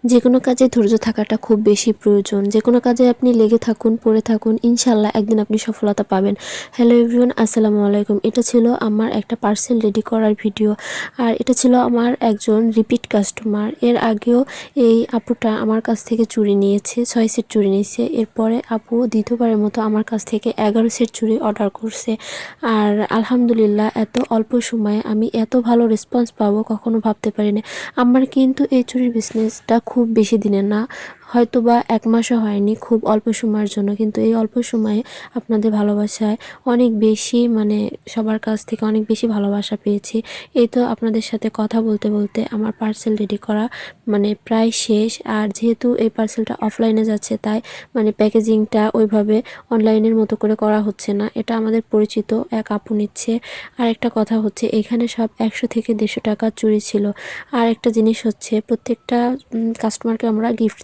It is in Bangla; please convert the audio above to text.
যে কোনো কাজে ধৈর্য থাকাটা খুব বেশি প্রয়োজন। যে কোনো কাজে আপনি লেগে থাকুন, পড়ে থাকুন, ইনশাল্লাহ একদিন আপনি সফলতা পাবেন। হ্যালো এভরিওয়ান, আসসালামু আলাইকুম। এটা ছিল আমার একটা পার্সেল রেডি করার ভিডিও। আর এটা ছিল আমার একজন রিপিট কাস্টমার। এর আগেও এই আপুটা আমার কাছ থেকে চুড়ি নিয়েছে, 6 সেট চুড়ি নিয়েছে। এরপরে আপু দ্বিতীয়বারের মতো আমার কাছ থেকে 11 সেট চুড়ি অর্ডার করছে। আর আলহামদুলিল্লাহ এত অল্প সময়ে আমি এত ভালো রেসপন্স পাবো কখনো ভাবতে পারিনি। আমার কিন্তু এই চুড়ির বিজনেসটা খুব বেশি দিনের না, হয়তোবা 1 মাসও হয়নি, খুব অল্প সময়ের জন্য। কিন্তু এই অল্প সময়ে আপনাদের ভালোবাসায় অনেক বেশি সবার কাছ থেকে অনেক বেশি ভালোবাসা পেয়েছি। এই তো আপনাদের সাথে কথা বলতে বলতে আমার পার্সেল রেডি করা প্রায় শেষ। আর যেহেতু এই পার্সেলটা অফলাইনে যাচ্ছে, তাই প্যাকেজিংটা ওইভাবে অনলাইনের মতো করে করা হচ্ছে না। এটা আমাদের পরিচিত এক আপু নিচ্ছে। আর একটা কথা হচ্ছে, এখানে সব 100 থেকে 150 টাকা চুড়ি ছিল। আর একটা জিনিস হচ্ছে, প্রত্যেকটা কাস্টমারকে আমরা গিফট